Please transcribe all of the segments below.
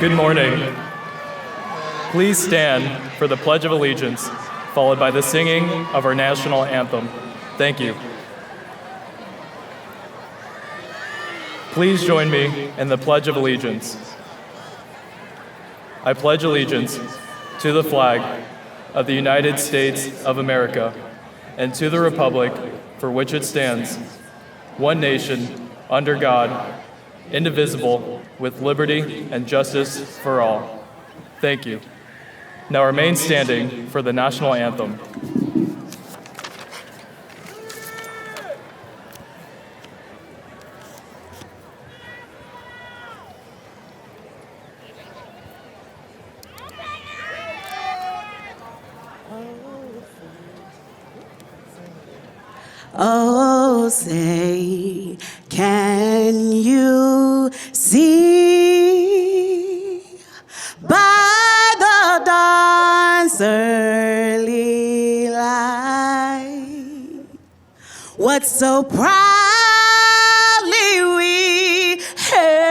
Good morning. Please stand for the Pledge of Allegiance, followed by the singing of our national anthem. Thank you. Please join me in the Pledge of Allegiance. I pledge allegiance to the flag of the United States of America and to the republic for which it stands, one nation, under God, indivisible, with liberty and justice for all. Thank you. Now remain standing for the national anthem. Oh, say, can you see by the dawn's early light what so proudly we hailed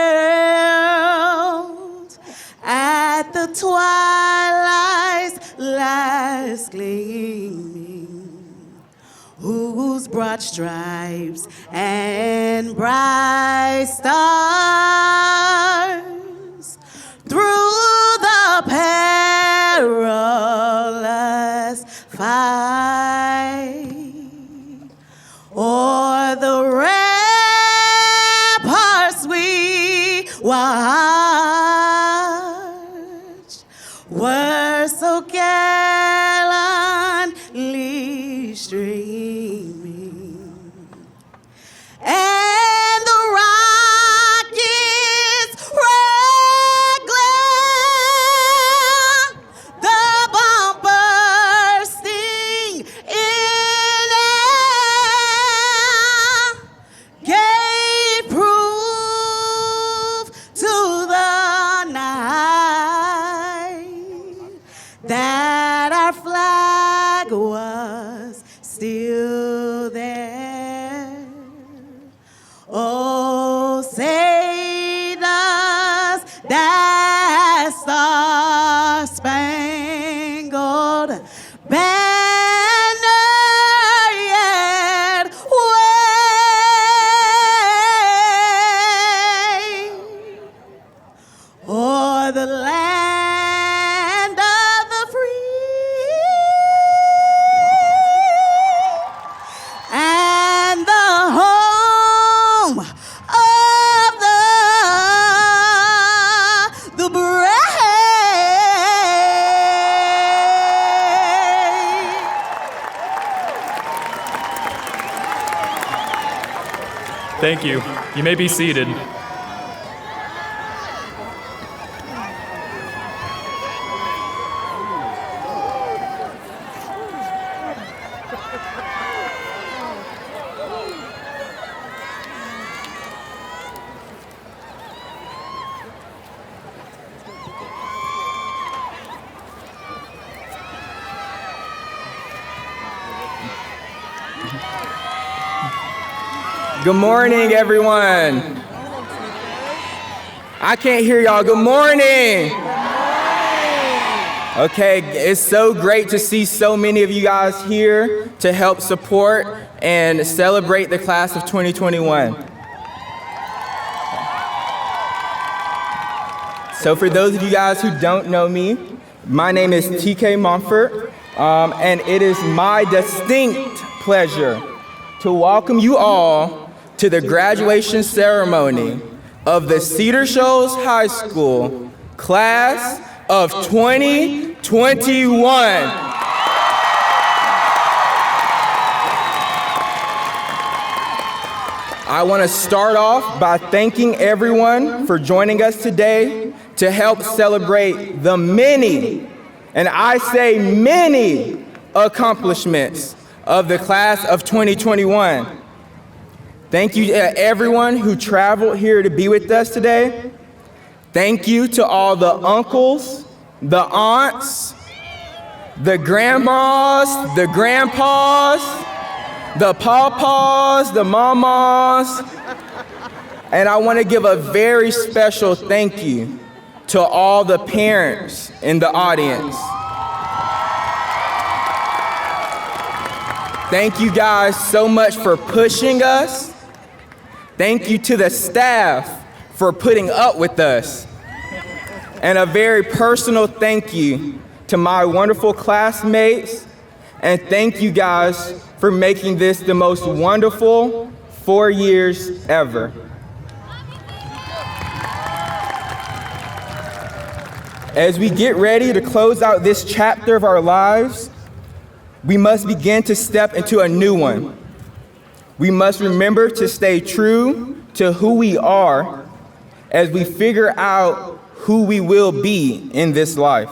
at the twilight's last gleaming, whose broad stripes and bright stars through the perilous fight o'er the ramparts we watched were so gallantly streaming, and the rockets red glare, the bomb bursting in air, gave proof to the night that our flag was still there. Oh, say does that star-spangled banner yet wave o'er the land of the free and the home of the brave. Thank you. You may be seated. Good morning, everyone. I can't hear y'all. Good morning. Okay, it's so great to see so many of you guys here to help support and celebrate the class of 2021. So for those of you guys who don't know me, my name is TK Montfort, and it is my distinct pleasure to welcome you all to the graduation ceremony of the Cedar Shoals High School class of 2021. I want to start off by thanking everyone for joining us today to help celebrate the many, and I say many, accomplishments of the class of 2021. Thank you to everyone who traveled here to be with us today. Thank you to all the uncles, the aunts, the grandmas, the grandpas, the pawpaws, the mamas. And I want to give a very special thank you to all the parents in the audience. Thank you guys so much for pushing us. Thank you to the staff for putting up with us. And a very personal thank you to my wonderful classmates. And thank you guys for making this the most wonderful 4 years ever. As we get ready to close out this chapter of our lives, we must begin to step into a new one. We must remember to stay true to who we are as we figure out who we will be in this life.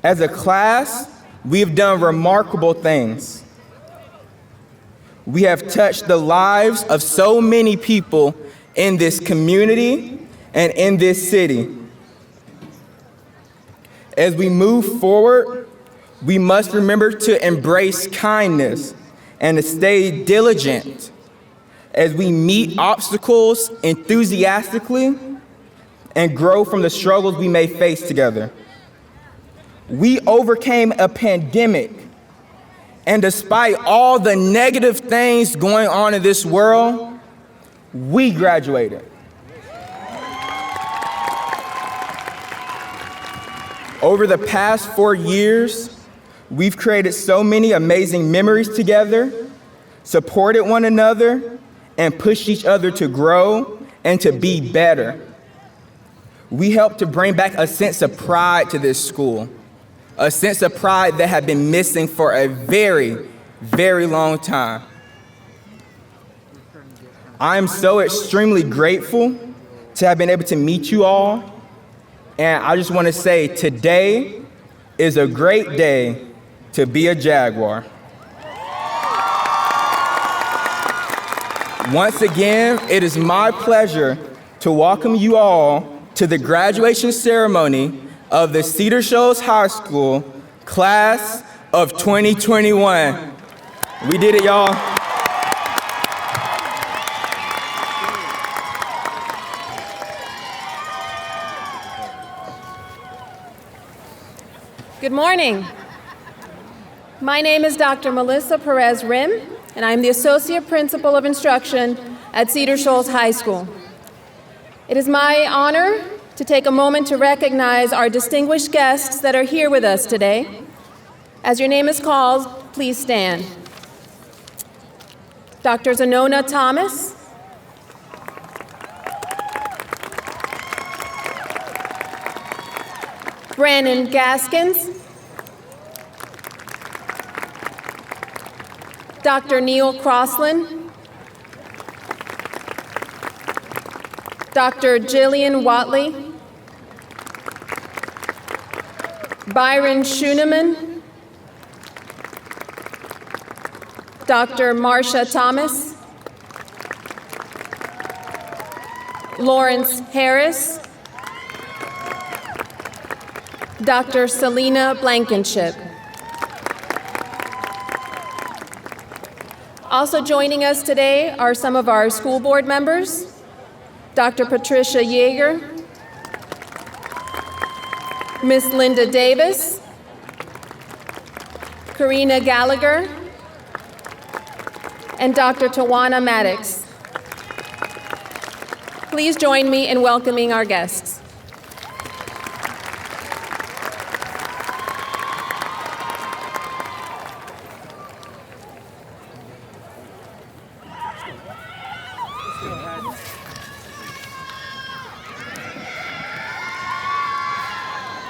As a class, we've done remarkable things. We have touched the lives of so many people in this community and in this city. As we move forward, we must remember to embrace kindness and to stay diligent as we meet obstacles enthusiastically and grow from the struggles we may face together. We overcame a pandemic, and despite all the negative things going on in this world, we graduated. Over the past 4 years, we've created so many amazing memories together, supported one another, and pushed each other to grow and to be better. We helped to bring back a sense of pride to this school, a sense of pride that had been missing for a very, very long time. I am so extremely grateful to have been able to meet you all, and I just want to say today is a great day to be a Jaguar. Once again, it is my pleasure to welcome you all to the graduation ceremony of the Cedar Shoals High School class of 2021. We did it, y'all. Good morning. My name is Dr. Melissa Perez-Rim, and I'm the Associate Principal of Instruction at Cedar Shoals High School. It is my honor to take a moment to recognize our distinguished guests that are here with us today. As your name is called, please stand. Dr. Zanona Thomas, Brandon Gaskins, Dr. Neil Crossland, Dr. Jillian Watley, Byron Schuneman, Dr. Marcia Thomas, Lawrence Harris, Dr. Selena Blankenship. Also joining us today are some of our school board members, Dr. Patricia Yeager, Miss Linda Davis, Karina Gallagher, and Dr. Tawana Maddox. Please join me in welcoming our guests.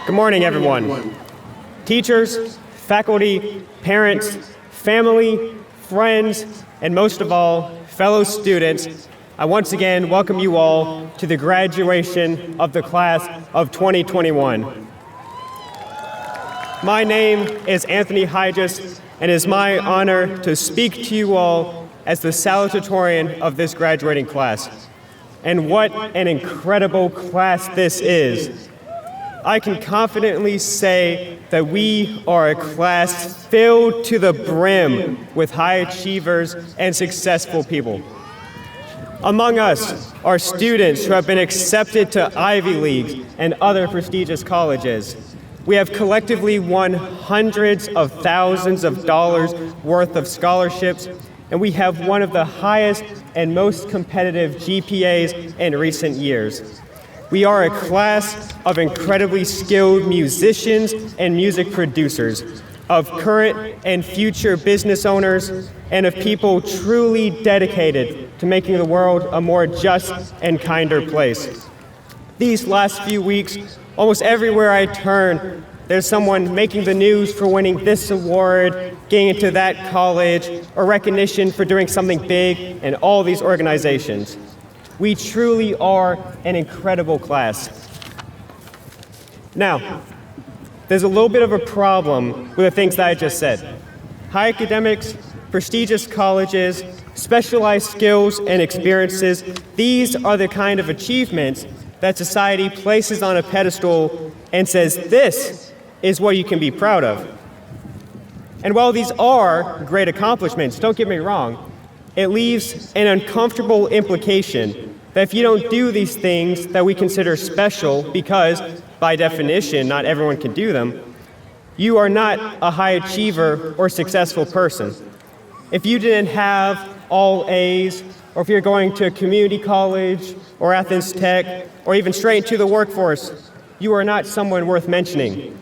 Good morning, everyone. Teachers, faculty, parents, family, friends, and most of all, fellow students, I once again welcome you all to the graduation of the class of 2021. My name is Anthony Hyges, and it is my honor to speak to you all as the Salutatorian of this graduating class. And what an incredible class this is. I can confidently say that we are a class filled to the brim with high achievers and successful people. Among us are students who have been accepted to Ivy Leagues and other prestigious colleges. We have collectively won hundreds of thousands of dollars worth of scholarships, and we have one of the highest and most competitive GPAs in recent years. We are a class of incredibly skilled musicians and music producers, of current and future business owners, and of people truly dedicated to making the world a more just and kinder place. These last few weeks, almost everywhere I turn, there's someone making the news for winning this award, getting into that college, or recognition for doing something big in all these organizations. We truly are an incredible class. Now, there's a little bit of a problem with the things that I just said. High academics, prestigious colleges, specialized skills and experiences, these are the kind of achievements that society places on a pedestal and says, this is what you can be proud of. And while these are great accomplishments, don't get me wrong, it leaves an uncomfortable implication that if you don't do these things that we consider special, because by definition, not everyone can do them, you are not a high achiever or successful person. If you didn't have all A's, or if you're going to a community college or Athens Tech, or even straight into the workforce, you are not someone worth mentioning.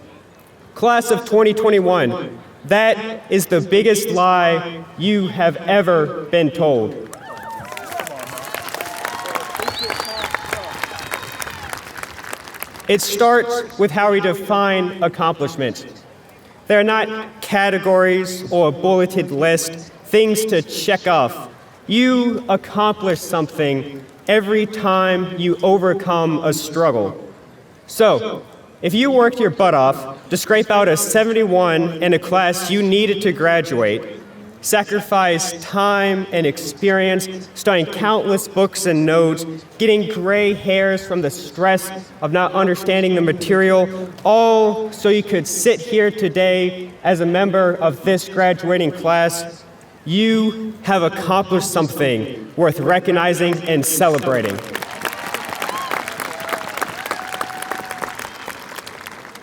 Class of 2021, that is the biggest lie you have ever been told. It starts with how we define accomplishment. They're not categories or a bulleted list, things to check off. You accomplish something every time you overcome a struggle. So, if you worked your butt off to scrape out a 71 in a class you needed to graduate, sacrificed time and experience studying countless books and notes, getting gray hairs from the stress of not understanding the material, all so you could sit here today as a member of this graduating class, you have accomplished something worth recognizing and celebrating.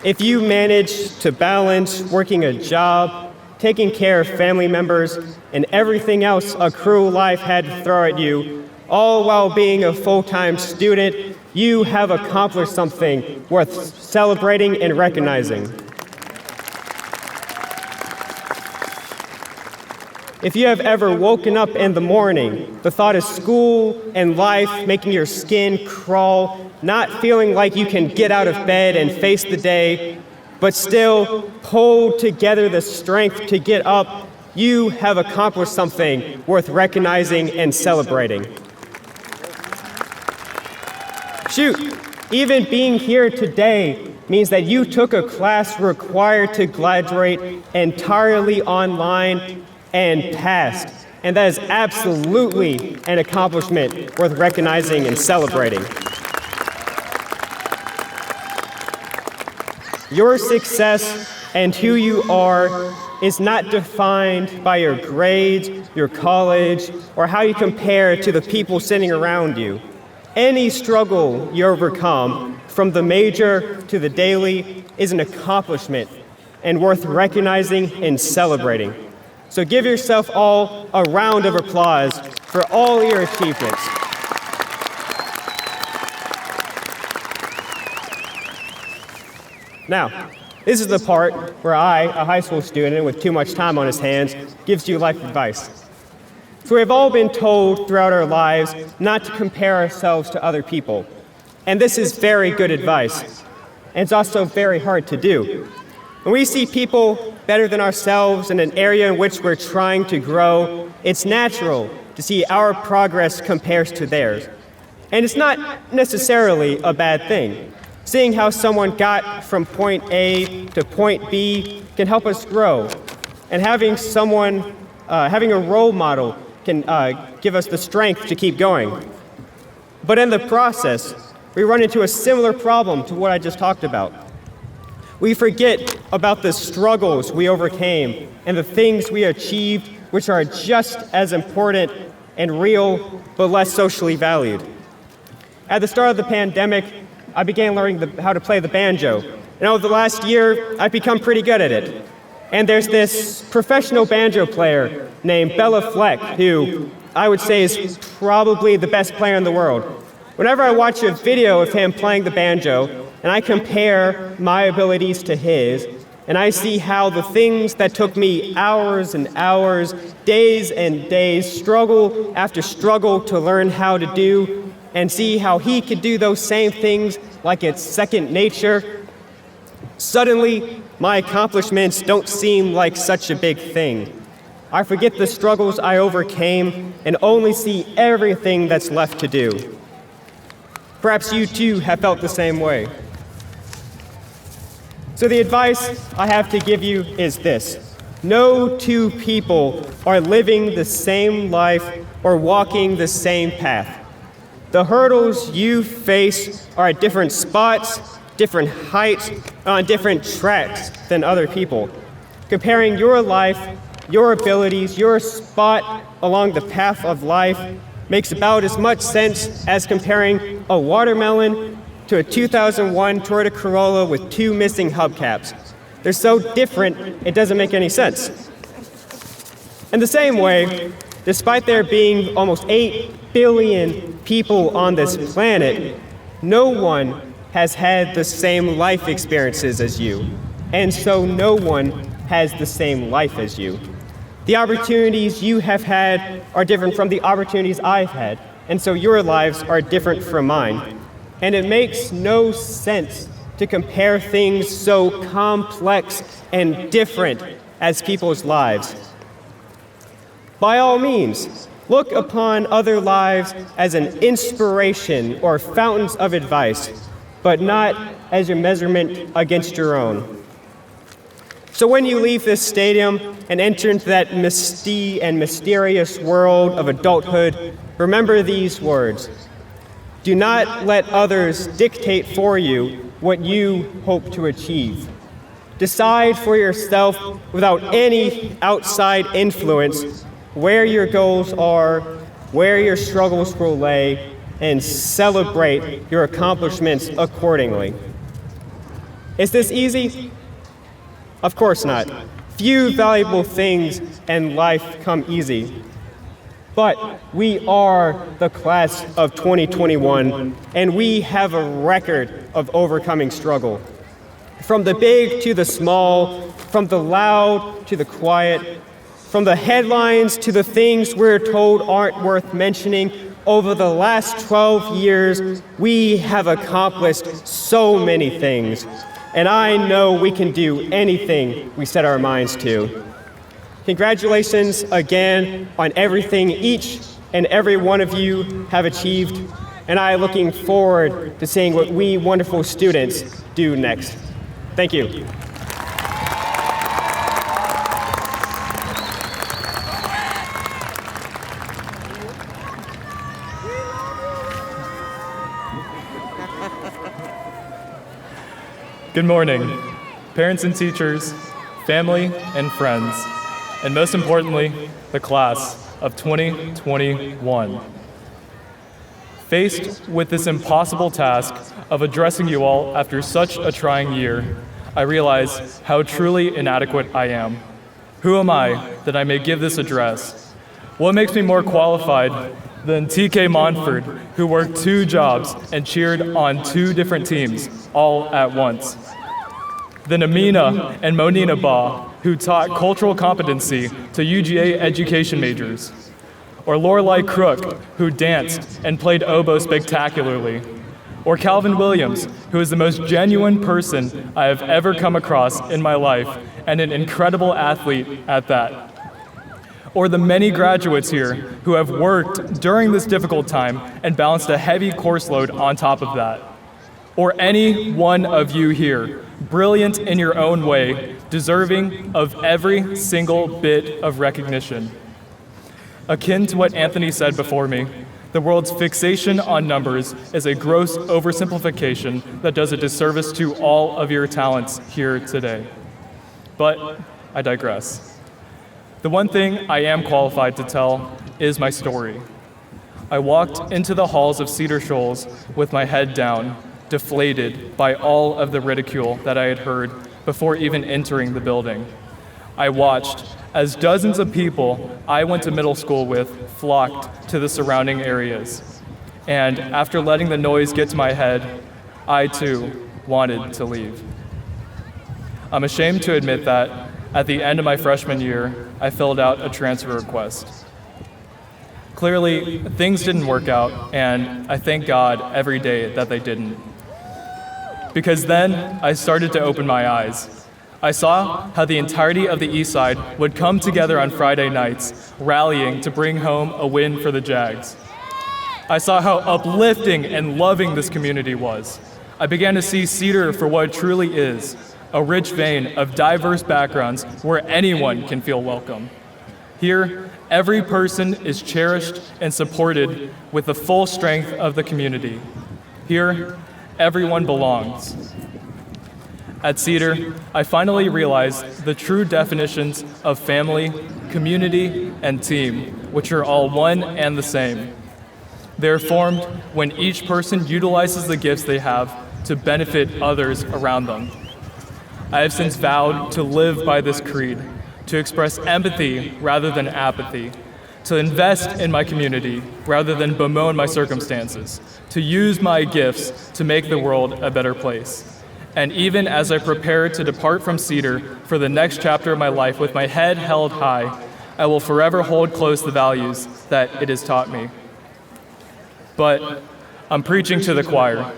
If you manage to balance working a job, taking care of family members, and everything else a cruel life had to throw at you, all while being a full-time student, you have accomplished something worth celebrating and recognizing. If you have ever woken up in the morning, the thought of school and life making your skin crawl, not feeling like you can get out of bed and face the day, but still pull together the strength to get up, you have accomplished something worth recognizing and celebrating. Shoot, even being here today means that you took a class required to graduate entirely online and passed. And that is absolutely an accomplishment worth recognizing and celebrating. Your success and who you are is not defined by your grades, your college, or how you compare to the people sitting around you. Any struggle you overcome, from the major to the daily, is an accomplishment and worth recognizing and celebrating. So give yourself all a round of applause for all your achievements. Now, this is the part where I, a high school student with too much time on his hands, gives you life advice. So we've all been told throughout our lives not to compare ourselves to other people. And this is very good advice. And it's also very hard to do. When we see people better than ourselves in an area in which we're trying to grow, it's natural to see our progress compares to theirs. And it's not necessarily a bad thing. Seeing how someone got from point A to point B can help us grow. And having a role model can give us the strength to keep going. But in the process, we run into a similar problem to what I just talked about. We forget about the struggles we overcame and the things we achieved, which are just as important and real, but less socially valued. At the start of the pandemic, I began learning how to play the banjo. And over the last year, I've become pretty good at it. And there's this professional banjo player named Bella Fleck, who I would say is probably the best player in the world. Whenever I watch a video of him playing the banjo, and I compare my abilities to his, and I see how the things that took me hours and hours, days and days, struggle after struggle to learn how to do, and see how he could do those same things like it's second nature, suddenly my accomplishments don't seem like such a big thing. I forget the struggles I overcame and only see everything that's left to do. Perhaps you too have felt the same way. So the advice I have to give you is this: no two people are living the same life or walking the same path. The hurdles you face are at different spots, different heights, on different tracks than other people. Comparing your life, your abilities, your spot along the path of life makes about as much sense as comparing a watermelon to a 2001 Toyota Corolla with 2 missing hubcaps. They're so different, it doesn't make any sense. In the same way, despite there being almost 8 billion people on this planet, no one has had the same life experiences as you, and so no one has the same life as you. The opportunities you have had are different from the opportunities I've had, and so your lives are different from mine. And it makes no sense to compare things so complex and different as people's lives. By all means, look upon other lives as an inspiration or fountains of advice, but not as a measurement against your own. So when you leave this stadium and enter into that misty and mysterious world of adulthood, remember these words: do not let others dictate for you what you hope to achieve. Decide for yourself without any outside influence where your goals are, where your struggles will lay, and celebrate your accomplishments accordingly. Is this easy? Of course not. Few valuable things in life come easy. But we are the class of 2021, and we have a record of overcoming struggle. From the big to the small, from the loud to the quiet, from the headlines to the things we're told aren't worth mentioning, over the last 12 years, we have accomplished so many things. And I know we can do anything we set our minds to. Congratulations again on everything each and every one of you have achieved, and I am looking forward to seeing what we wonderful students do next. Thank you. Good morning, parents and teachers, family and friends, and most importantly, the class of 2021. Faced with this impossible task of addressing you all after such a trying year, I realize how truly inadequate I am. Who am I that I may give this address? What makes me more qualified than TK Monford, who worked 2 jobs and cheered on 2 different teams all at once? Than Amina and Monina Ba, who taught cultural competency to UGA education majors? Or Lorelei Crook, who danced and played oboe spectacularly? Or Calvin Williams, who is the most genuine person I have ever come across in my life, and an incredible athlete at that? Or the many graduates here who have worked during this difficult time and balanced a heavy course load on top of that? Or any one of you here, brilliant in your own way, deserving of every single bit of recognition? Akin to what Anthony said before me, the world's fixation on numbers is a gross oversimplification that does a disservice to all of your talents here today. But I digress. The one thing I am qualified to tell is my story. I walked into the halls of Cedar Shoals with my head down, deflated by all of the ridicule that I had heard before even entering the building. I watched as dozens of people I went to middle school with flocked to the surrounding areas. And after letting the noise get to my head, I too wanted to leave. I'm ashamed to admit that at the end of my freshman year, I filled out a transfer request. Clearly, things didn't work out, and I thank God every day that they didn't. Because then I started to open my eyes. I saw how the entirety of the East Side would come together on Friday nights, rallying to bring home a win for the Jags. I saw how uplifting and loving this community was. I began to see Cedar for what it truly is, a rich vein of diverse backgrounds where anyone can feel welcome. Here, every person is cherished and supported with the full strength of the community. Here, everyone belongs. At Cedar, I finally realized the true definitions of family, community, and team, which are all one and the same. They're formed when each person utilizes the gifts they have to benefit others around them. I have since vowed to live by this creed, to express empathy rather than apathy, to invest in my community rather than bemoan my circumstances, to use my gifts to make the world a better place. And even as I prepare to depart from Cedar for the next chapter of my life with my head held high, I will forever hold close the values that it has taught me. But I'm preaching to the choir.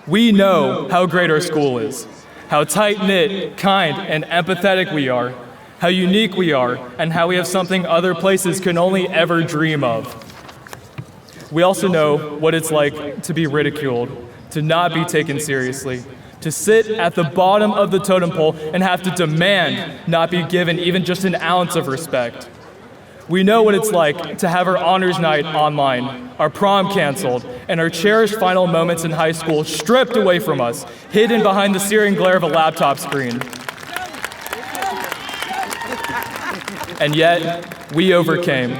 We know how great our school is, how tight-knit, kind, and empathetic we are, how unique we are, and how we have something other places can only ever dream of. We also know what it's like to be ridiculed, to not be taken seriously, to sit at the bottom of the totem pole and have to demand not be given even just an ounce of respect. We know what it's like to have our honors night online, our prom canceled, and our cherished final moments in high school stripped away from us, hidden behind the searing glare of a laptop screen. And yet, we overcame.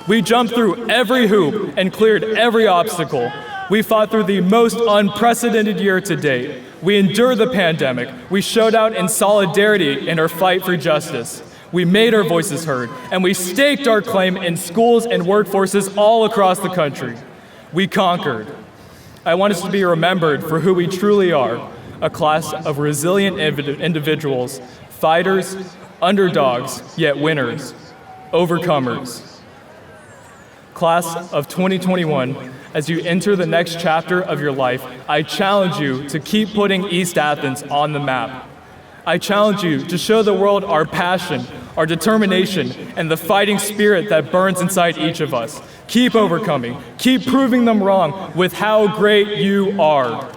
We jumped through every hoop and cleared every obstacle. We fought through the most unprecedented year to date. We endured the pandemic. We showed out in solidarity in our fight for justice. We made our voices heard, and we staked our claim in schools and workforces all across the country. We conquered. I want us to be remembered for who we truly are, a class of resilient individuals, fighters, underdogs, yet winners, overcomers. Class of 2021, as you enter the next chapter of your life, I challenge you to keep putting East Athens on the map. I challenge you to show the world our passion, our determination, and the fighting spirit that burns inside each of us. Keep overcoming. Keep proving them wrong with how great you are.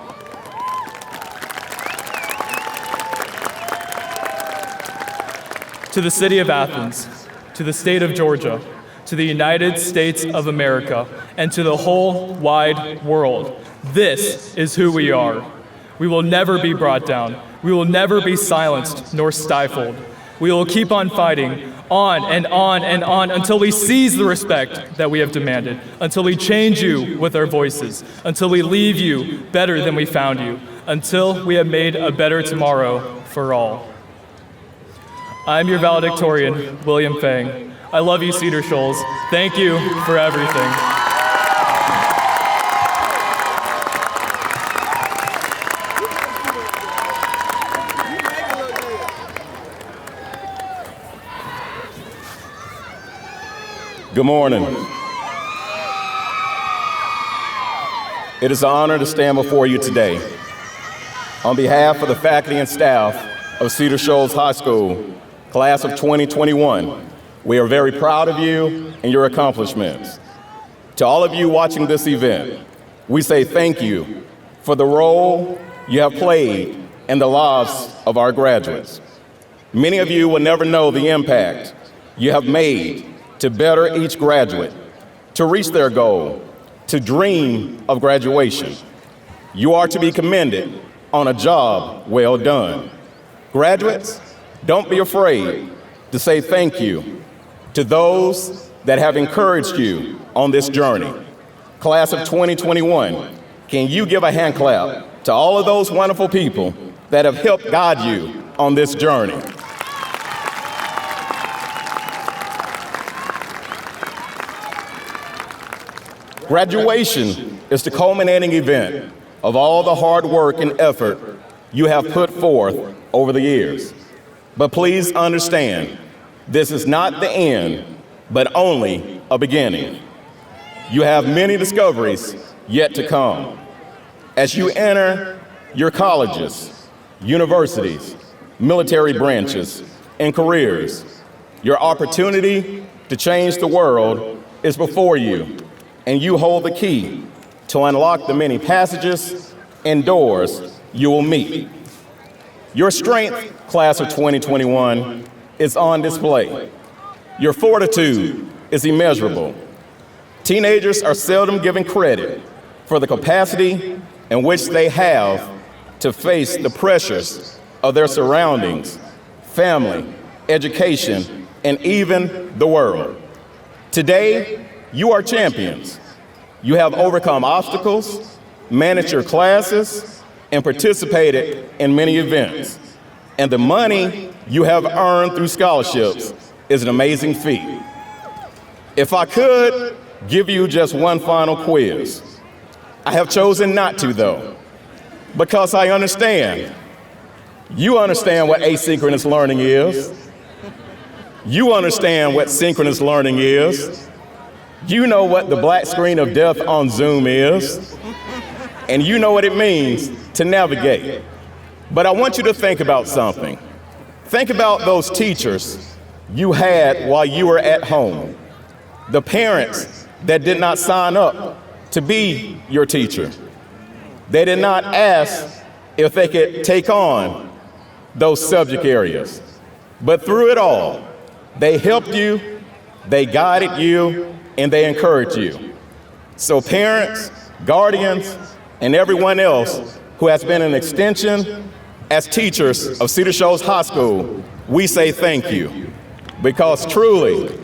To the city of Athens, to the state of Georgia, to the United States of America, and to the whole wide world, this is who we are. We will never be brought down. We will never be silenced nor stifled. We will keep on fighting, on and on and on, until we seize the respect that we have demanded, until we change you with our voices, until we leave you better than we found you, until we have made a better tomorrow for all. I'm your valedictorian, William Fang. I love you, Cedar Shoals. Thank you for everything. Good morning. It is an honor to stand before you today. On behalf of the faculty and staff of Cedar Shoals High School, class of 2021, we are very proud of you and your accomplishments. To all of you watching this event, we say thank you for the role you have played in the lives of our graduates. Many of you will never know the impact you have made to better each graduate, to reach their goal, to dream of graduation. You are to be commended on a job well done. Graduates, don't be afraid to say thank you. to those that have encouraged you on this journey. Class of 2021, can you give a hand clap to all of those wonderful people that have helped guide you on this journey? Graduation is the culminating event of all the hard work and effort you have put forth over the years. But please understand, this is not the end, but only a beginning. You have many discoveries yet to come. As you enter your colleges, universities, military branches, and careers, your opportunity to change the world is before you, and you hold the key to unlock the many passages and doors you will meet. Your strength, class of 2021, is on display. Your fortitude is immeasurable. Teenagers are seldom given credit for the capacity in which they have to face the pressures of their surroundings, family, education, and even the world. Today, you are champions. You have overcome obstacles, managed your classes, and participated in many events. And the money you have earned through scholarships is an amazing feat. If I could give you just one final quiz, I have chosen not to, though, because I understand. You understand what asynchronous learning is. You understand what synchronous learning is. You know what the black screen of death on Zoom is. And you know what it means to navigate. But I want you to think about something. Think about those teachers you had while you were at home. The parents that did not sign up to be your teacher. They did not ask if they could take on those subject areas. But through it all, they helped you, they guided you, and they encouraged you. So parents, guardians, and everyone else who has been an extension as teachers of Cedar Shoals High School, we say thank you. Because truly,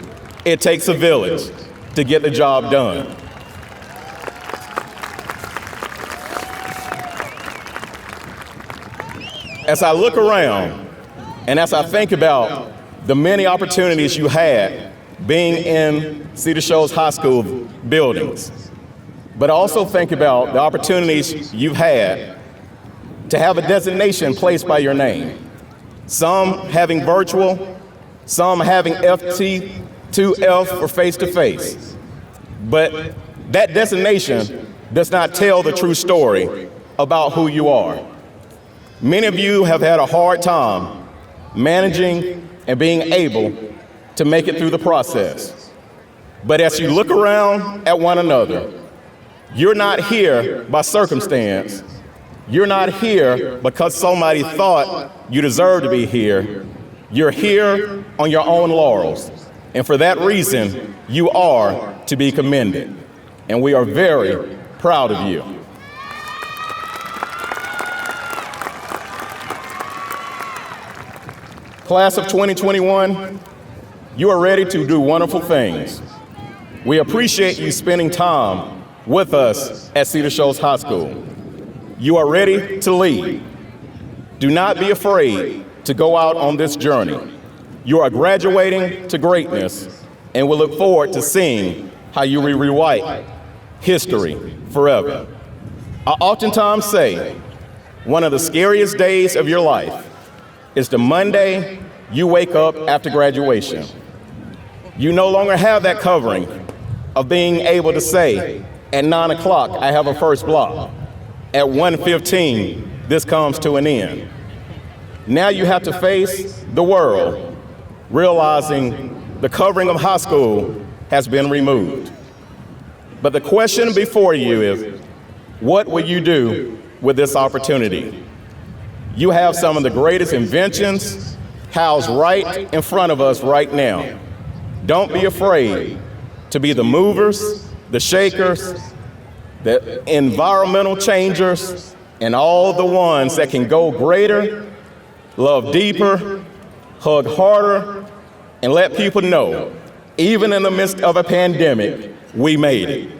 it takes a village to get the job done. As I look around and as I think about the many opportunities you had being in Cedar Shoals High School buildings, but also think about the opportunities you've had to have a designation placed by your name. Some having virtual, some having FT2F for face-to-face. But that designation does not tell the true story about who you are. Many of you have had a hard time managing and being able to make it through the process. But as you look around at one another, you're not here by circumstance. You're not here because somebody thought you deserved to be here. You're here on your own laurels. And for that reason, you are to be commended. And we are very proud of you. Class of 2021, you are ready to do wonderful things. We appreciate you spending time with us at Cedar Shoals High School. You are ready to lead. Do not be afraid to go out on this journey. You are graduating to greatness, and we look forward to seeing how you will rewrite history forever. I oftentimes say one of the scariest days of your life is the Monday you wake up after graduation. You no longer have that covering of being able to say, at 9 o'clock, I have a first block. At 1:15, this comes to an end. Now you have to face the world, realizing the covering of high school has been removed. But the question before you is, what will you do with this opportunity? You have some of the greatest inventions housed right in front of us right now. Don't be afraid to be the movers, the shakers, the environmental changers, and all the ones that can go greater, love deeper, hug harder, and let people know Even in the midst of a pandemic, we made it.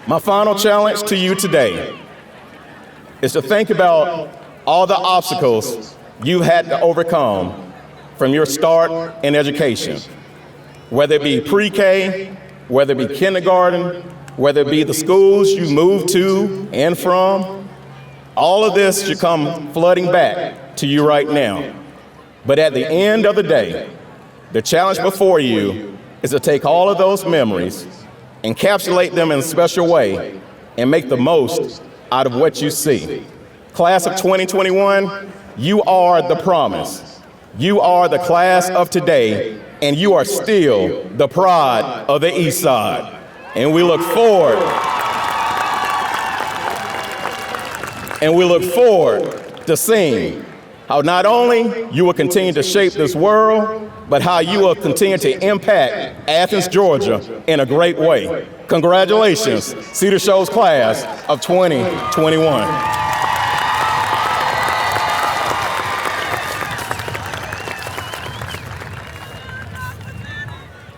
My final challenge to you today is to think about all the obstacles you had to overcome from your start in education, whether it be pre-K, whether it be kindergarten, whether it be the schools you moved to and from. All of this should come flooding back to you right now. But at the end of the day, the challenge before you is to take all of those memories, encapsulate them in a special way, and make the most out of what you see. Class of 2021, you are the promise. You are the class of today, and you are still the pride of the East Side. And we look forward to seeing how not only you will continue to shape this world, but how you will continue to impact Athens, Georgia in a great way. Congratulations, Cedar Shoals class of 2021.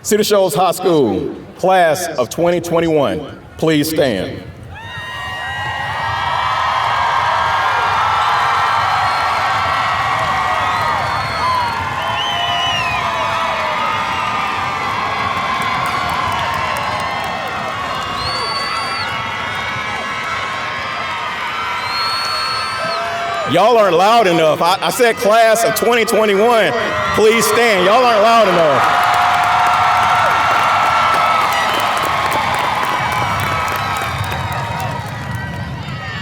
Cedar Shoals High School, class of 2021, please stand. Y'all aren't loud enough. I said class of 2021, please stand. Y'all aren't loud enough.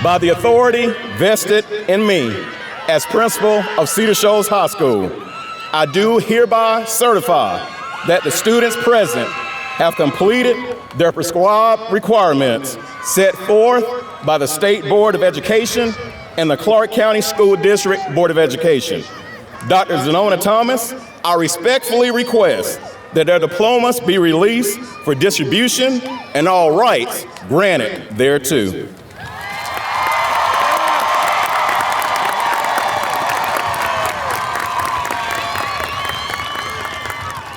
By the authority vested in me as principal of Cedar Shoals High School, I do hereby certify that the students present have completed their prescribed requirements set forth by the State Board of Education and the Clark County School District Board of Education. Dr. Zenona Thomas, I respectfully request that their diplomas be released for distribution and all rights granted thereto.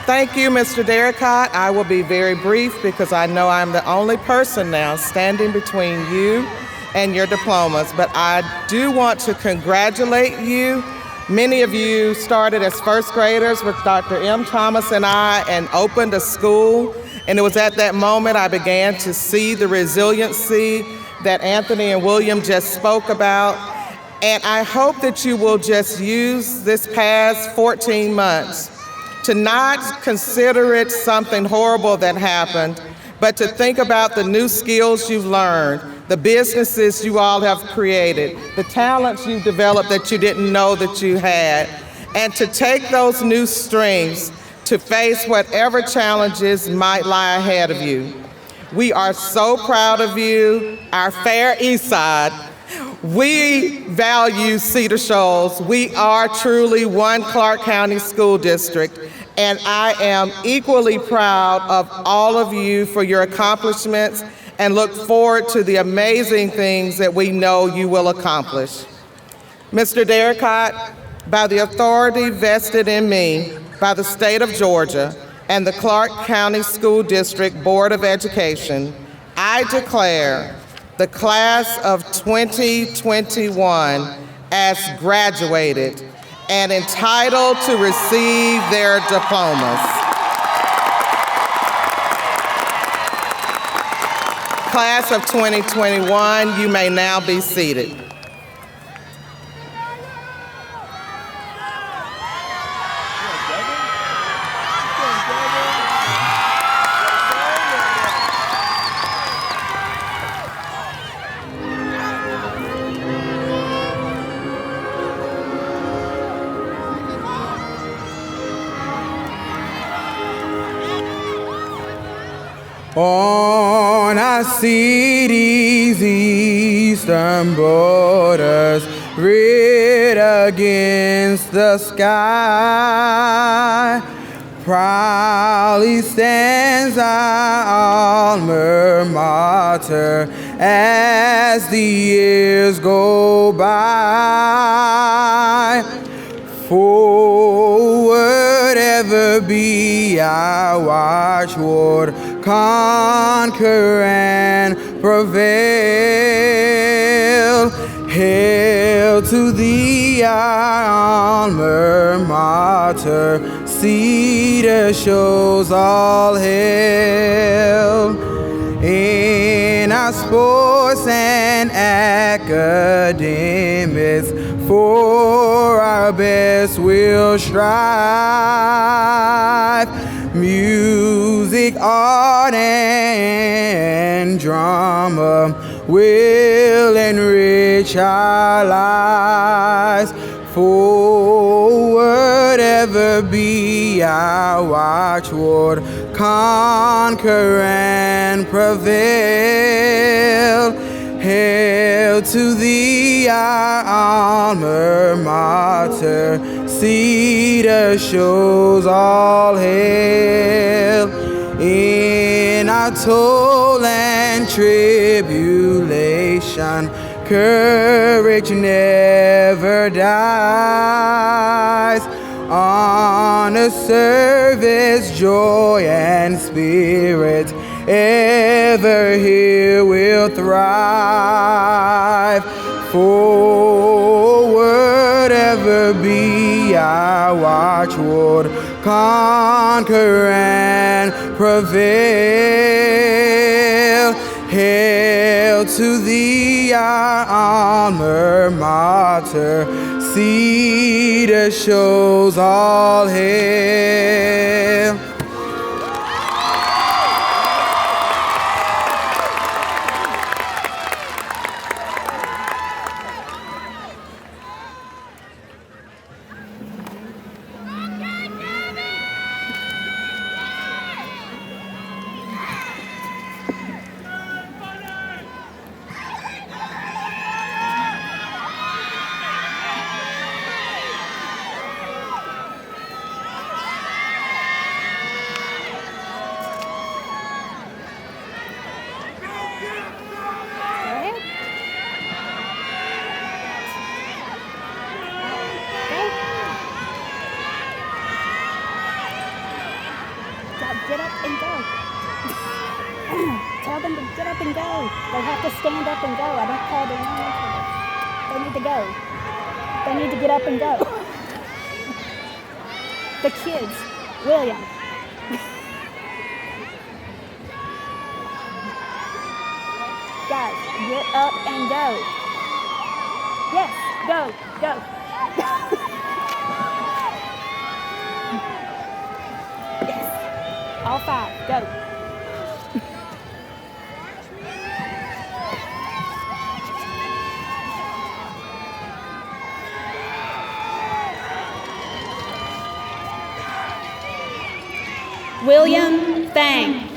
Thank you, Mr. Derricott. I will be very brief because I know I'm the only person now standing between you and your diplomas, but I do want to congratulate you. Many of you started as first graders with Dr. M. Thomas and I and opened a school, and it was at that moment I began to see the resiliency that Anthony and William just spoke about, and I hope that you will just use this past 14 months to not consider it something horrible that happened, but to think about the new skills you've learned, the businesses you all have created, the talents you've developed that you didn't know that you had, and to take those new strengths to face whatever challenges might lie ahead of you. We are so proud of you, our fair East Side. We value Cedar Shoals. We are truly one Clark County School District, and I am equally proud of all of you for your accomplishments and look forward to the amazing things that we know you will accomplish. Mr. Derricott, by the authority vested in me by the state of Georgia and the Clark County School District Board of Education, I declare the class of 2021 as graduated and entitled to receive their diplomas. Class of 2021, you may now be seated. On our city's eastern borders, red against the sky, Proudly stands our alma mater as the years go by. Forward ever be our watchword, conquer and prevail. Hail to thee, our alma mater, Cedar Shoals, all hail. In our sports and academics, for our best we'll strive. Music, art, and drama will enrich our lives. Forward ever be our watchword, conquer and prevail. Hail to thee, our alma mater, Cedar Shoals, all hail. In our toil and tribulation, courage never dies. Honor, service, joy, and spirit, ever here will thrive. Forward ever be our watchword, conquer and prevail. Hail to thee, our alma mater, Cedar Shoals, all hail. Get up and go. Tell them to get up and go. They have to stand up and go. I don't call their name. They need to go. They need to get up and go. The kids. William. Guys, get up and go. Yes, go, go. All five, go. William Thang.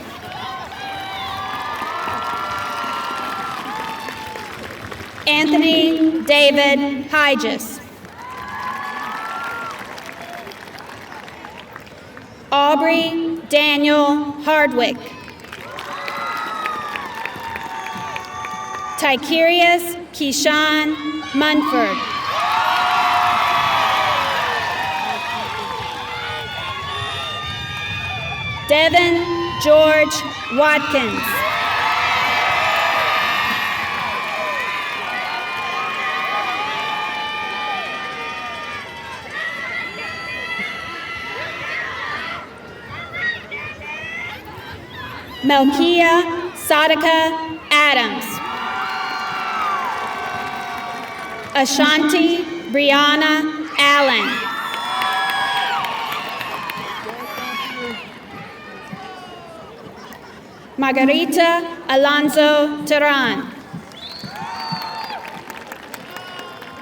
Anthony David Hygis. Aubrey Daniel Hardwick. Tykerius Keyshawn Munford. Devin George Watkins. Melkia Sadaka Adams. Ashanti Brianna Allen. Margarita Alonso Terran.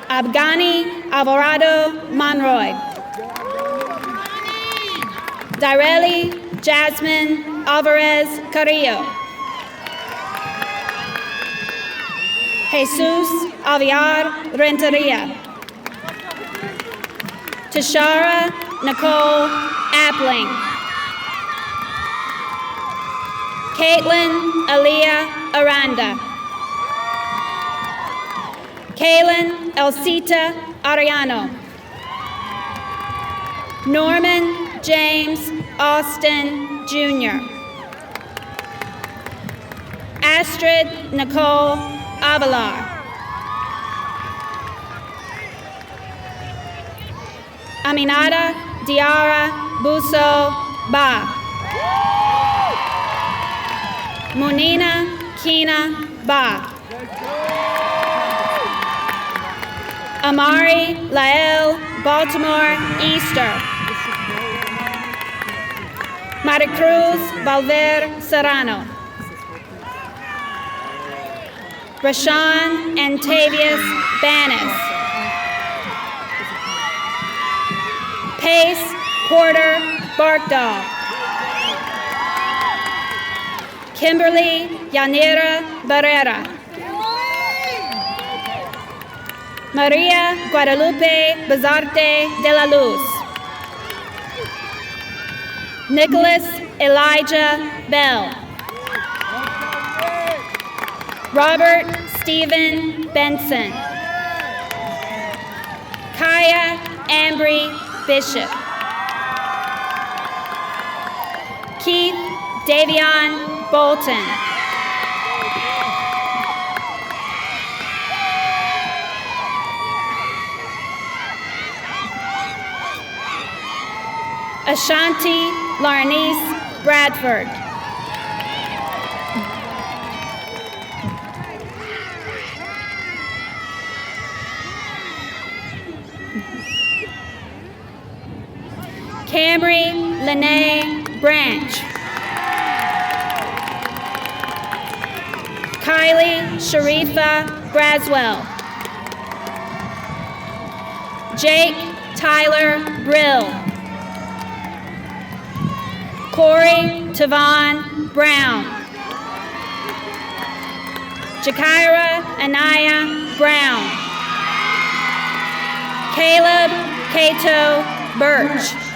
Abgani Alvarado Monroy. Direli Jasmine Alvarez Carrillo. Jesus Aviar Renteria. Tashara Nicole Appling. Caitlin Aaliyah Aranda. Kaylin Elcita Ariano. Norman James Austin, Jr. Astrid Nicole Avalar. Aminata Diara Buso Ba. Munina Kina Ba. Amari Lael Baltimore Easter. Maricruz Valver Serrano. Rashawn Antavius Banis. Pace Porter Barkdall. Kimberly Yanira Barrera. Maria Guadalupe Bazarte de la Luz. Nicholas Elijah Bell. Robert Stephen Benson. Kaya Ambry Bishop. Keith Davion Bolton. Ashanti Larnice Bradford. Camry Lene Branch. Kylie Sharifa Braswell. Jake Tyler Brill. Corey Tavon Brown. Jakira Anaya Brown. Caleb Cato Birch.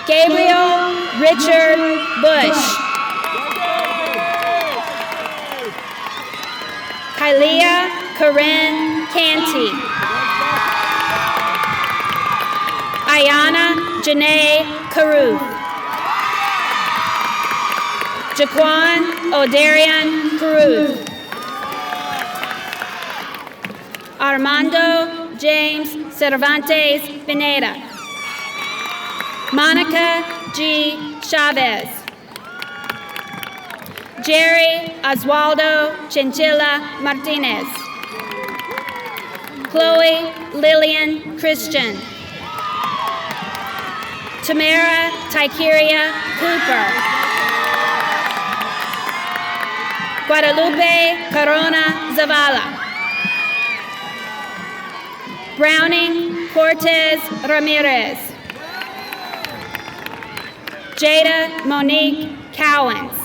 Gabriel Richard Bush. Kylia Corinne Canty. Ayana Janae Caruth. Jaquan O'Darian Caruth. Armando James Cervantes Pineda. Monica G. Chavez. Jerry Oswaldo Chinchilla Martinez. Chloe Lillian Christian. Tamara Tykeria Cooper. Guadalupe Corona Zavala. Browning Cortez Ramirez. Jada Monique Cowens.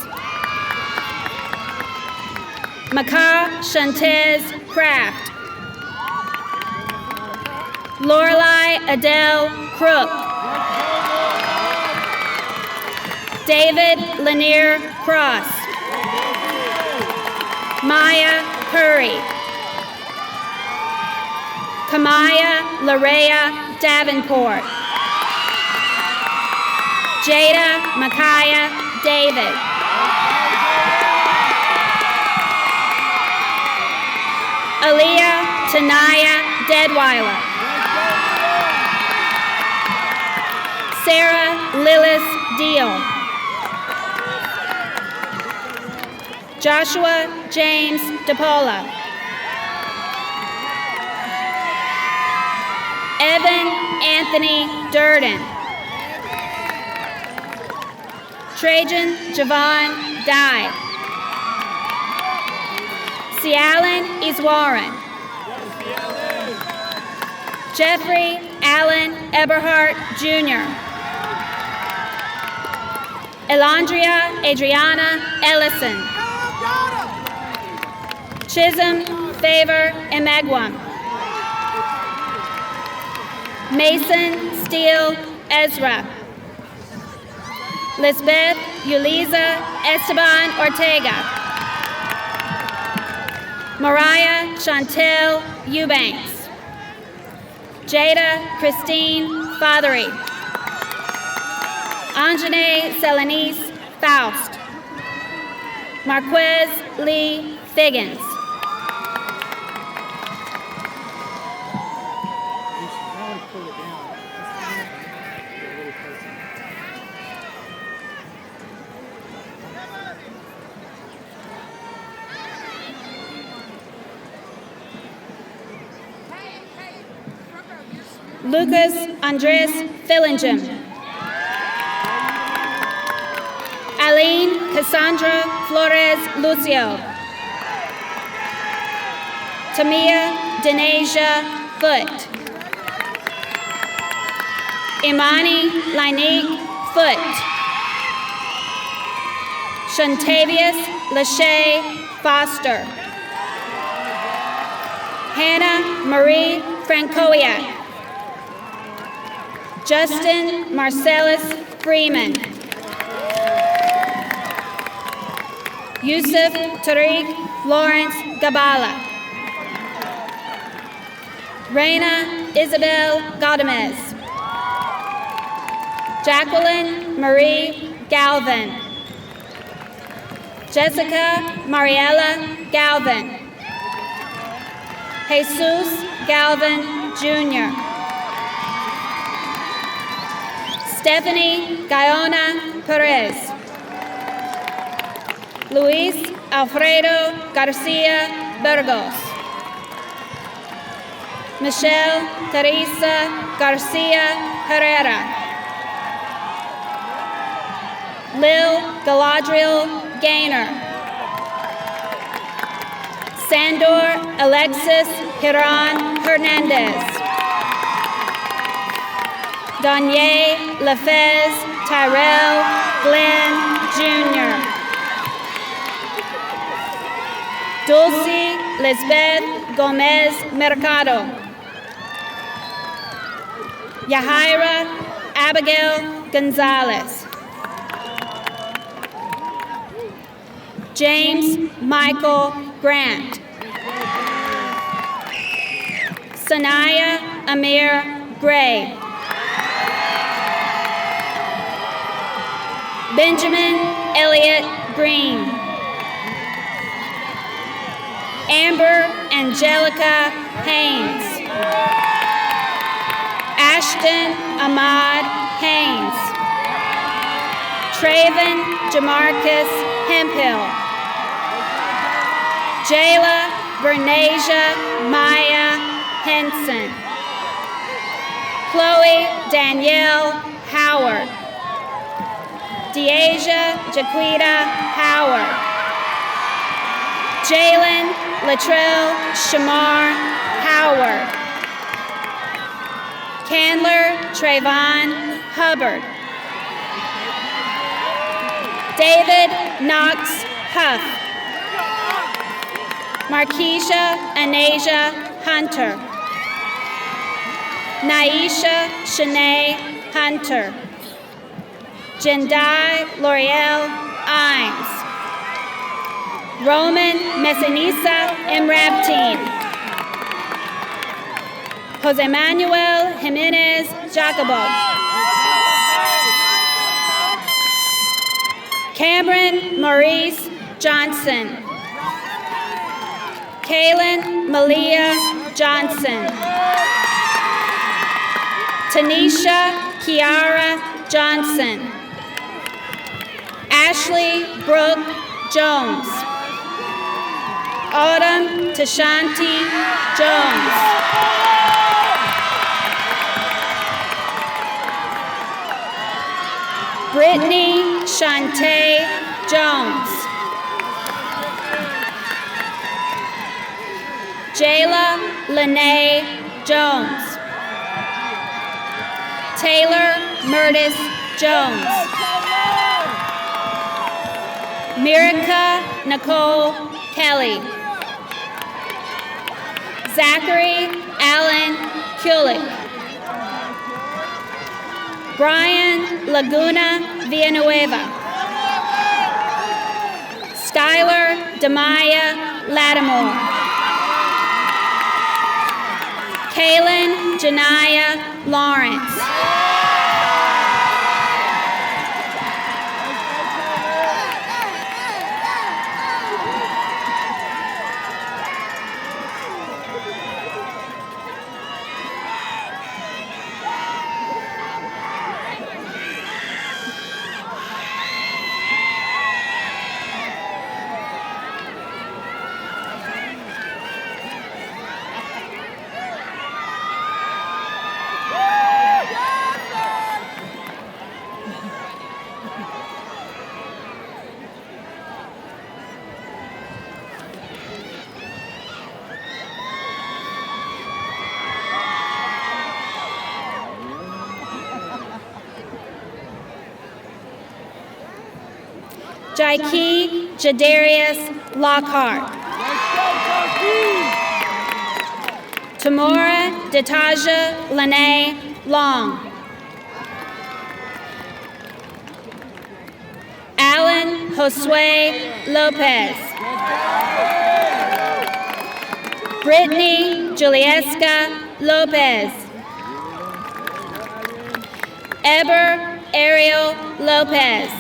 Maka Shantez Kraft. Lorelei Adele Crook. David Lanier Cross. Maya Curry. Kamaya Larea Davenport. Jada Micaiah David. Aaliyah Tanaya Deadweiler. Sarah Lillis Deal. Joshua James DePaula. Evan Anthony Durden. Trajan Javon Dye. Cialan Iswaran. Jeffrey Allen Eberhardt, Jr. Elandria Adriana Ellison. Chisholm Favor Emegwam. Mason Steele Ezra. Lisbeth Yuliza Esteban Ortega. Mariah Chantel Eubanks. Jada Christine Fothery. Anjane Selenice Faust. Marquez Lee Figgins. Lucas Andres Fillingem. Aline Cassandra Flores Lucio. Tamia Denasia Foote. Imani Linique Foote. Shantavius Lachey Foster. Hannah Marie Francoiak. Justin Marcellus Freeman. Yusuf Tariq Lawrence Gabala. Reina Isabel Gaudemes. Jacqueline Marie Galvin. Jessica Mariella Galvin. Jesus Galvin Jr. Stephanie Guyona Perez. Luis Alfredo Garcia Burgos. Michelle Teresa Garcia Herrera. Lil Galadriel Gaynor. Sandor Alexis Hiran Hernandez. Danye Lefez Tyrell Glenn Jr. Dulcie Lisbeth Gomez Mercado. Yahaira Abigail Gonzalez. James Michael Grant. Sanaya Amir Gray. Benjamin Elliott Green. Amber Angelica Haynes. Ashton Ahmad Haynes. Traven Jamarcus Hemphill. Jayla Bernasia Maya Henson. Chloe Danielle Howard. Deasia Jaquita Howard. Jalen Latrell Shamar Howard. Candler Trayvon Hubbard. David Knox Huff. Markeisha Anasia Hunter. Naisha Shanae Hunter. Jendai L'Oreal Imes. Roman Messinisa Imrabtine. Jose Manuel Jimenez Jacobo. Cameron Maurice Johnson. Kaylin Malia Johnson. Tanisha Kiara Johnson. Ashley Brooke Jones. Autumn Tashanti Jones. Brittany Shantae Jones. Jayla Lene Jones. Taylor Murtis Jones. Mirica Nicole Kelly. Zachary Allen Kulik. Brian Laguna Villanueva. Skylar Demaya Lattimore. Kaylin Janaya Lawrence. Jaiki Jadarius Lockhart. Tamora Detaja Lene Long. Alan Josue Lopez. Brittany Julieska Lopez. Eber Ariel Lopez.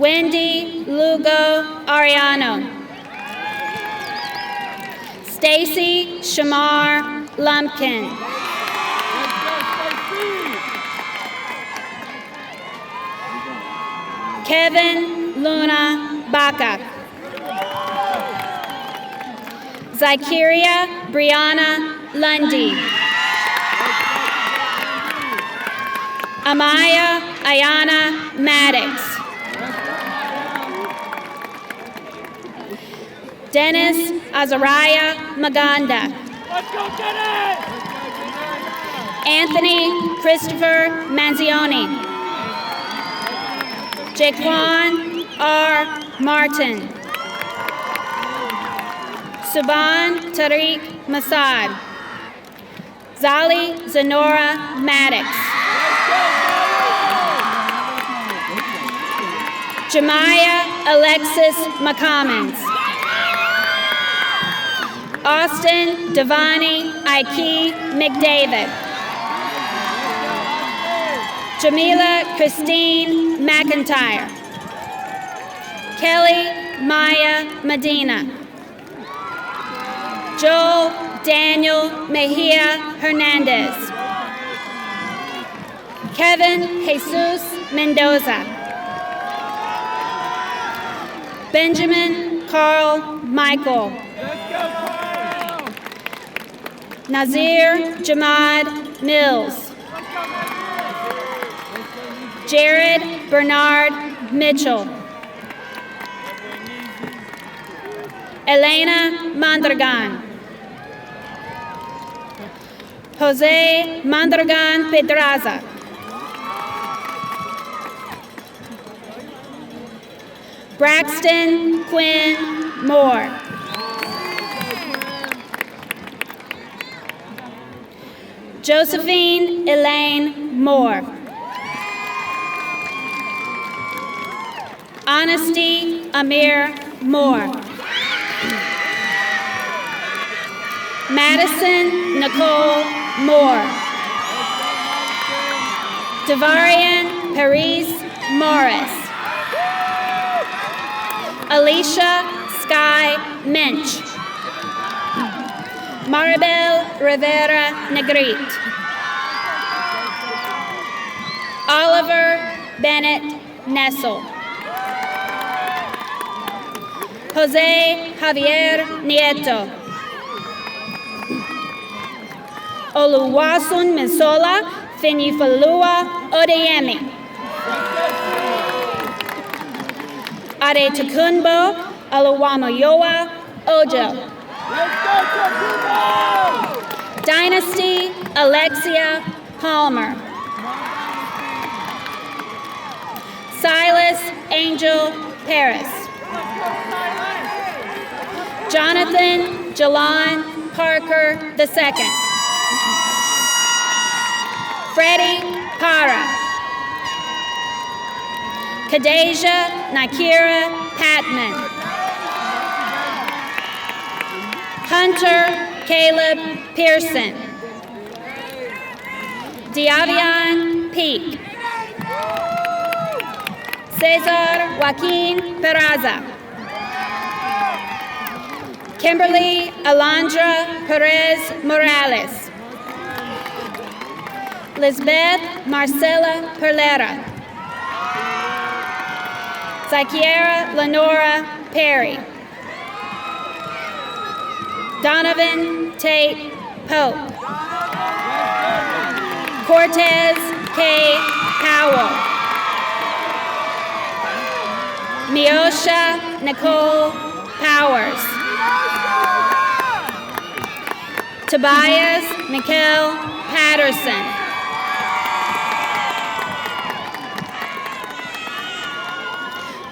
Wendy Lugo Ariano. Stacy Shamar Lumpkin. Kevin Luna Baca. Zykeria Brianna Lundy. Amaya Ayana Maddox. Dennis Azariah Maganda. Let's go, Dennis! Anthony Christopher Manzioni. Jaquan R. Martin. Suban Tariq Masad. Zali Zenora Maddox. Jemiah Alexis McCommons. Austin Devani Ike McDavid. Jamila Christine McIntyre. Kelly Maya Medina. Joel Daniel Mejia Hernandez. Kevin Jesus Mendoza. Benjamin Carl Michael. Nazir Jamad Mills. Jared Bernard Mitchell. Elena Mondragon. Jose Mondragon Pedraza. Braxton Quinn Moore. Josephine Elaine Moore. Honesty Amir Moore. Madison Nicole Moore. Devarian Paris Morris. Alicia Sky Minch. Maribel Rivera Negrete. Oliver Bennett Nessel. Jose Javier Nieto. Oluwasun Misola Finifalua Odeyemi. Adetukunbo Oluwamoyowa Ojo. Dynasty Alexia Palmer. Silas Angel Paris. Jonathan Jalon Parker II. Freddie Para. Kadeja Nakira Patman. Hunter Caleb Pearson. Diavian Peak. Cesar Joaquin Peraza. Kimberly Alondra Perez Morales. Lisbeth Marcela Perlera. Zykiera Lenora Perry. Donovan Tate Pope. Cortez K. Powell. Miosha Nicole Powers. Tobias Mikkel Patterson.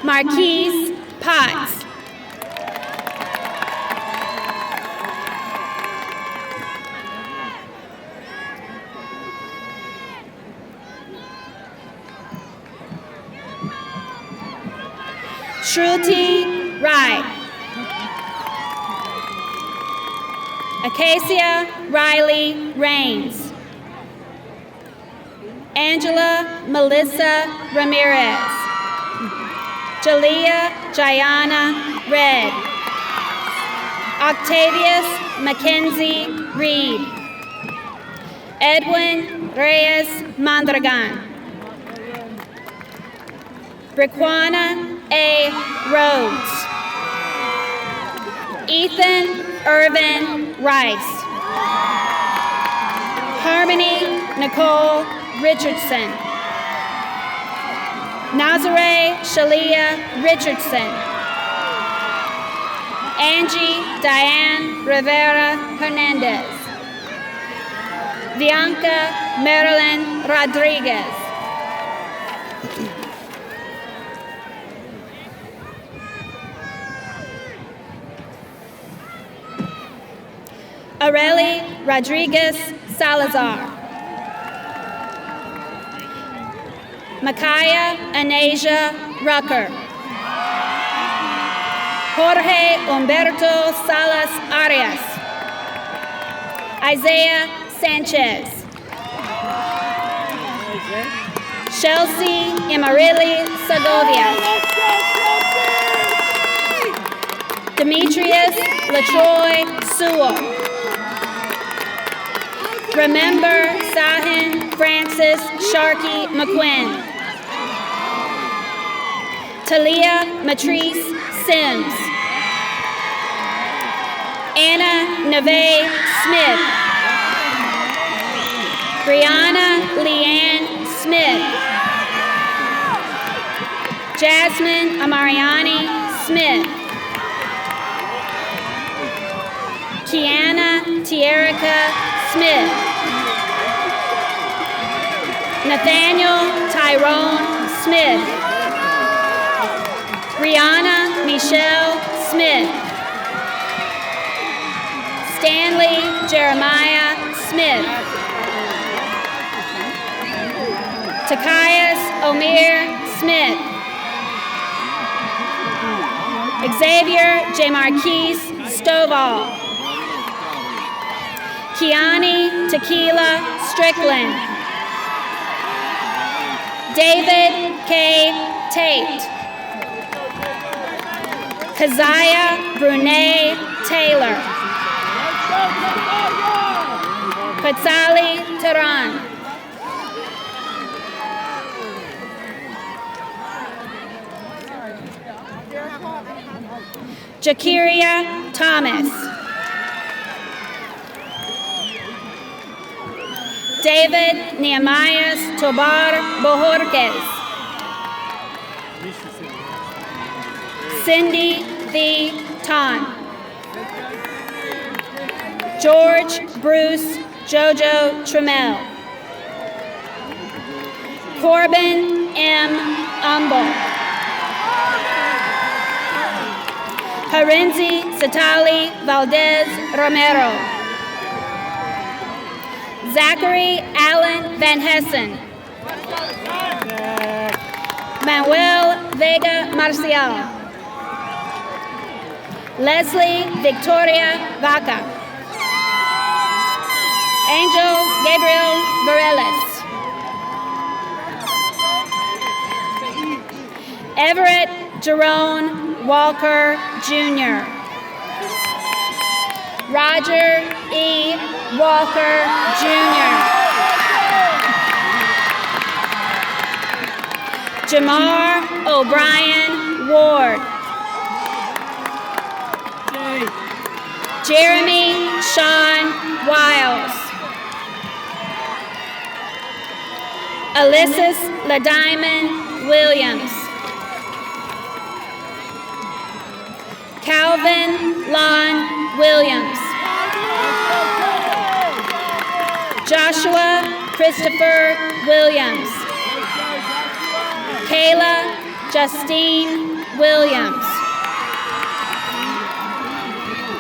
Marquise Potts. Shruti Rai. Acacia Riley Rains. Angela Melissa Ramirez. Jalea Jayana Red. Octavius Mackenzie Reed. Edwin Reyes Mondragon. Briquana A. Rhodes. Ethan Irvin Rice. Harmony Nicole Richardson. Nazare Shalia Richardson. Angie Diane Rivera Hernandez. Bianca Marilyn Rodriguez. Areli Rodriguez Salazar. Makaya Anasia Rucker. Jorge Humberto Salas Arias. Isaiah Sanchez. Chelsea Emarili Segovia. Demetrius LaTroy Sewell. Remember Sahin Francis Sharkey McQuinn. Talia Matrice Sims. Anna Neve Smith. Brianna Leanne Smith. Jasmine Amariani Smith. Kiana Tierica Smith. Nathaniel Tyrone Smith. Rihanna Michelle Smith. Stanley Jeremiah Smith. Takias Omir Smith. Xavier J. Marquise Stovall. Kiani Tequila Strickland. David K. Tate. Keziah Brune Taylor. Quetzali Tehran. Jakiria Thomas. David Nehemias Tobar Bojorquez. Cindy V. Ton. George Bruce Jojo Trammell. Corbin M. Umbel. Harenzi Satali Valdez Romero. Zachary Allen Van Hessen. Manuel Vega Marcial. Leslie Victoria Vaca. Angel Gabriel Varelis. Everett Jerome Walker Jr. Roger E. Walker Jr. Jamar O'Brien Ward. Jeremy Sean Wiles. Alyssus LaDiamond Williams. Calvin Lon Williams. Joshua Christopher Williams. Kayla Justine Williams.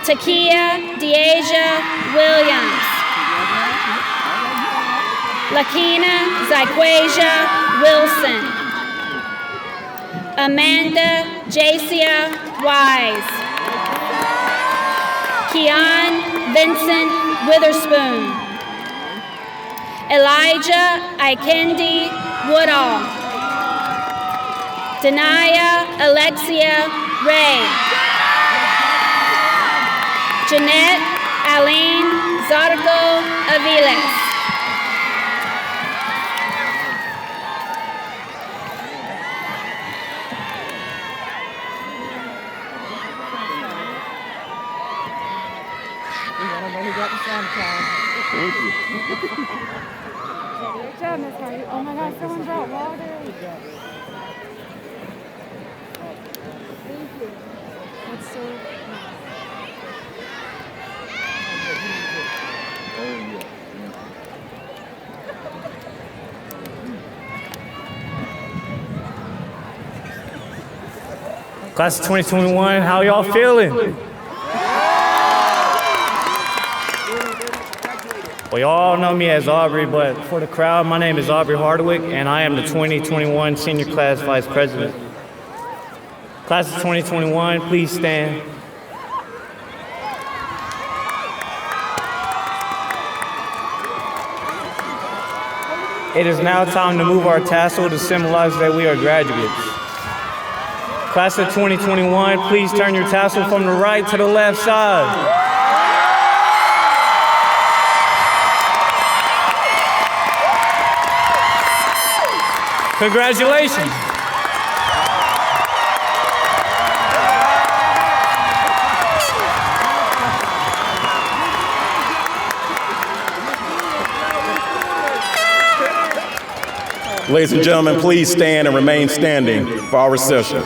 Takia Deasia Williams. Lakina Zyquasia Wilson. Amanda Jacia Wise. Keon Vincent Witherspoon. Elijah Ikendi Woodall. Denaya Alexia Ray. Jeanette Aline Zarco Aviles. Thank you. Good job, Miss Hardy. Oh my gosh, someone brought water. Thank you. That's so nice. Class of 2021, how y'all feeling? Well, y'all know me as Aubrey, but for the crowd, my name is Aubrey Hardwick, and I am the 2021 Senior Class Vice President. Class of 2021, please stand. It is now time to move our tassel to symbolize that we are graduates. Class of 2021, please turn your tassel from the right to the left side. Congratulations. Ladies and gentlemen, please stand and remain standing for our reception.